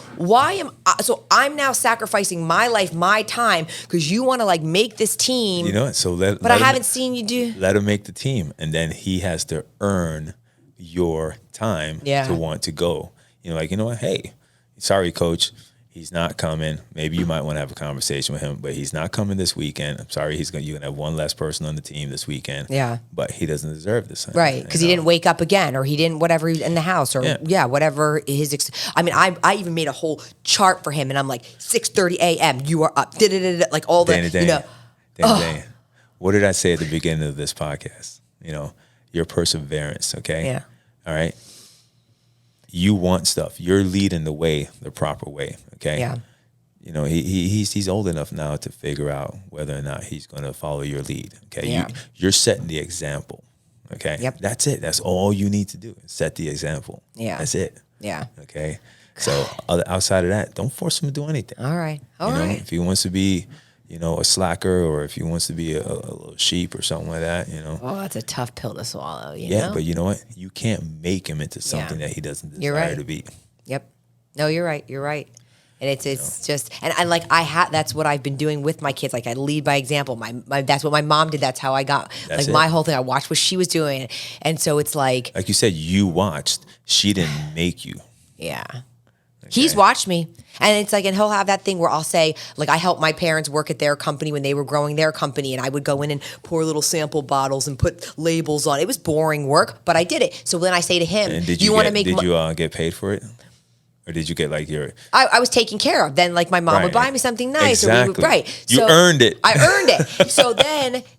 So I'm now sacrificing my life, my time, because you want to like make this team. You know what? So but I haven't seen you do. Let him make the team. And then he has to earn your time to want to go. You know, like, you know what? Hey, sorry, coach. He's not coming. Maybe you might want to have a conversation with him, but he's not coming this weekend. I'm sorry. You're gonna have one less person on the team this weekend. Yeah. But he doesn't deserve this. Right. Because he didn't wake up again, or he didn't whatever in the house, or whatever his. I mean, I even made a whole chart for him, and I'm like 6:30 a.m. You are up. Like all the Dana. What did I say at the beginning of this podcast? You know, your perseverance. Okay. Yeah. All right. You want stuff. You're leading the way, the proper way. Okay. Yeah. You know, he's old enough now to figure out whether or not he's going to follow your lead. Okay. Yeah. You're setting the example. Okay. Yep. That's it. That's all you need to do. Set the example. Yeah. That's it. Yeah. Okay. So outside of that, don't force him to do anything. All right. All right. If he wants to be, you know, a slacker, or if he wants to be a little sheep or something like that, you know. Oh, that's a tough pill to swallow, you know? But you know what? You can't make him into something that he doesn't desire to be. Yep. No, you're right. You're right. And it's just, and like that's what I've been doing with my kids. Like I lead by example. My that's what my mom did. That's how I got, my whole thing. I watched what she was doing. And so it's like you said, you watched, she didn't make you. Yeah. Okay. He's watched me. And it's like, and he'll have that thing where I'll say, like, I helped my parents work at their company when they were growing their company, and I would go in and pour little sample bottles and put labels on. It was boring work, but I did it. So then I say to him, and did you get paid for it? Or did you get like your... I was taken care of. Then like my mom would buy me something nice. Exactly. You earned it. I earned it.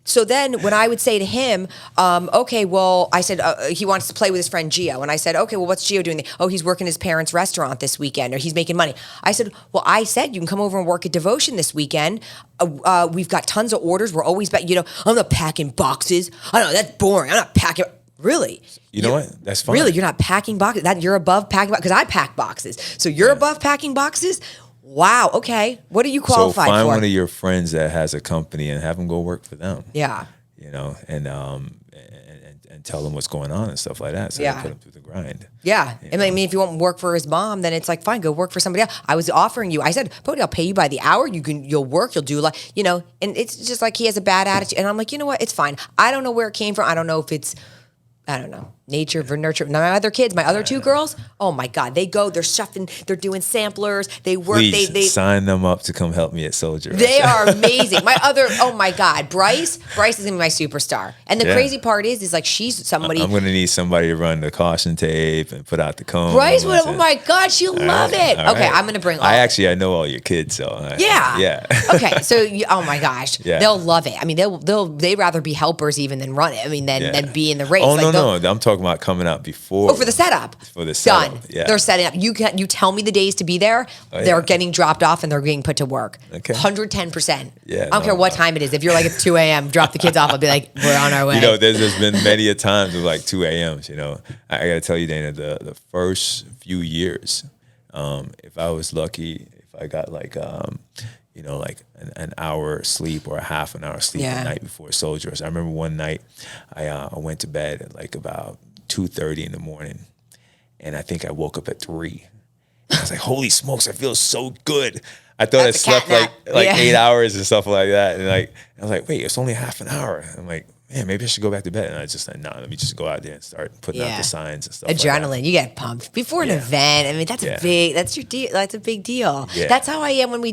So then when I would say to him, okay, well, I said, he wants to play with his friend Gio. And I said, okay, well, what's Gio doing? Oh, he's working his parents' restaurant this weekend, or he's making money. I said, well, you can come over and work at Devotion this weekend. We've got tons of orders. We're always back. You know, I'm not packing boxes. I know, that's boring. I'm not packing... Really? You know what? That's fine. Really? You're not packing boxes? You're above packing boxes? Because I pack boxes. So you're above packing boxes? Wow. Okay. What are you qualified for? So find one of your friends that has a company and have them go work for them. Yeah. You know, and tell them what's going on and stuff like that. So they put them through the grind. Yeah. I mean, if you want to work for his mom, then it's like, fine, go work for somebody else. I was offering you, I said, Bodie, I'll pay you by the hour. You'll work, you'll do like, you know, and it's just like he has a bad attitude. And I'm like, you know what? It's fine. I don't know where it came from. I don't know if it's, I don't know, nature for nurture. Now, my other kids, my other two girls, oh my God, they go, they're shuffling, they're doing samplers, they work. Please, they sign them up to come help me at Soldier. They are amazing. Oh my God, Bryce is gonna be my superstar. And the crazy part is like she's somebody. I'm gonna need somebody to run the caution tape and put out the cone. Bryce would, oh my God, she'll love it. Okay, I'm gonna bring all. I know all your kids, so. Yeah. Okay, so oh my gosh, they'll love it. I mean, they'd rather be helpers even than run it. I mean, than be in the race. Oh no, I'm talking about coming out before. Oh, for the setup. For the setup. Done. Yeah. They're setting up. You tell me the days to be there. They're getting dropped off and they're getting put to work. Okay. 110%. Yeah. I don't care what time it is. If you're like it's 2 a.m., drop the kids off. I'll be like, we're on our way. You know, there's been many a times of like 2 a.m.s, you know. I got to tell you, Dana, the first few years, if I was lucky, if I got like, you know, like an hour sleep or a half an hour sleep the night before Soldiers. I remember one night I went to bed at like about 2:30 in the morning, and I think I woke up at 3. And I was like, holy smokes, I feel so good. I thought I slept like 8 hours and stuff like that. And like I was like, wait, it's only half an hour. I'm like, man, maybe I should go back to bed. And I just said, no, let me just go out there and start putting out the signs and stuff. Adrenaline, like you get pumped before an event. I mean, that's your deal. That's a big deal. Yeah. That's how I am when we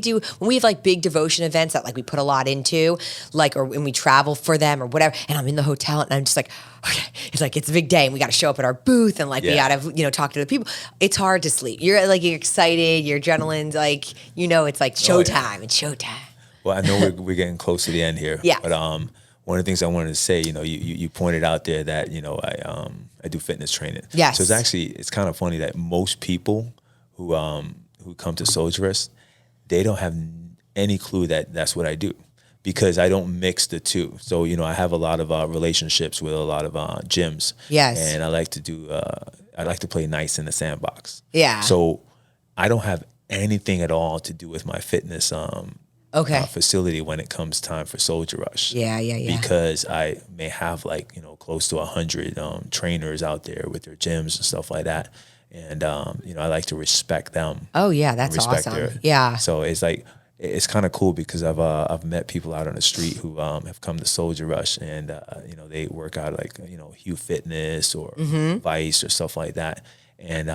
have like big devotion events that like we put a lot into, like, or when we travel for them or whatever. And I'm in the hotel and I'm just like, okay, it's a big day and we got to show up at our booth and like we got to, you know, talk to the people. It's hard to sleep. You're excited. Your adrenaline's like, you know, it's like showtime. It's showtime. Well, I know we're getting close to the end here. Yeah. But one of the things I wanted to say, you know, you pointed out there that, you know, I do fitness training. Yes. So it's kind of funny that most people who come to Soldierist, they don't have any clue that that's what I do, because I don't mix the two. So, you know, I have a lot of relationships with a lot of gyms. Yes. And I like to play nice in the sandbox. Yeah. So I don't have anything at all to do with my fitness facility when it comes time for Soldier Rush. Yeah. Because I may have like, close to 100 trainers out there with their gyms and stuff like that. And, I like to respect them. Oh yeah, that's awesome. Yeah. So it's like, it's kind of cool because I've met people out on the street who have come to Soldier Rush and, they work out like, Hue Fitness or Vice or stuff like that. And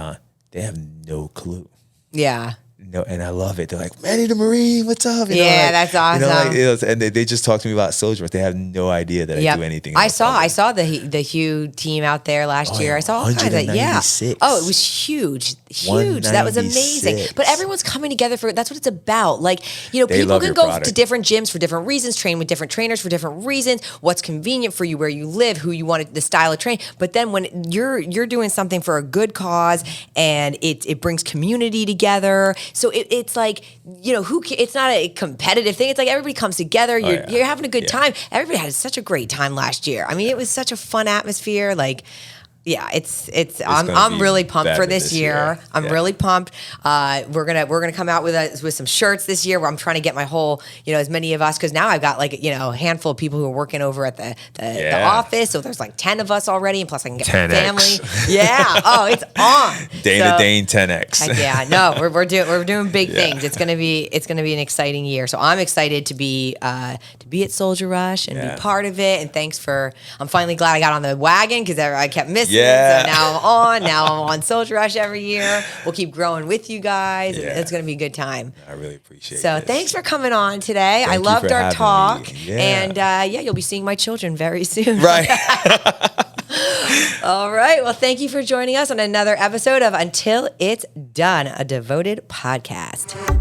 they have no clue. Yeah. No, and I love it. They're like, Manny the Marine, what's up? That's awesome. And they just talk to me about Soldier Rush. They have no idea that I do anything. I saw the Hue team out there last year. I saw all kinds of Oh, it was huge. That was amazing. But everyone's coming together that's what it's about. Like, people can go to different gyms for different reasons, train with different trainers for different reasons, what's convenient for you, where you live, who you want, the style of train. But then when you're doing something for a good cause and it brings community together. So it's like, it's not a competitive thing. It's like everybody comes together. You're having a good time. Everybody had such a great time last year. I mean, it was such a fun atmosphere. Like, yeah, I'm really pumped for this year. I'm really pumped. We're gonna come out with some shirts this year where I'm trying to get my whole, as many of us, because now I've got like a handful of people who are working over at the office. So there's like 10 of us already, and plus I can get 10X. My family. Yeah. Oh, it's on. Dane 10X. Yeah. No, we're doing big things. It's gonna be an exciting year. So I'm excited to be at Soldier Rush and be part of it. And I'm finally glad I got on the wagon because I kept missing. Yeah. So now I'm on Soldier Rush every year. We'll keep growing with you guys. And it's going to be a good time. I really appreciate it. So thanks for coming on today. I loved our talk. And you'll be seeing my children very soon. Right. All right. Well, thank you for joining us on another episode of Until It's Done, a Devoted podcast.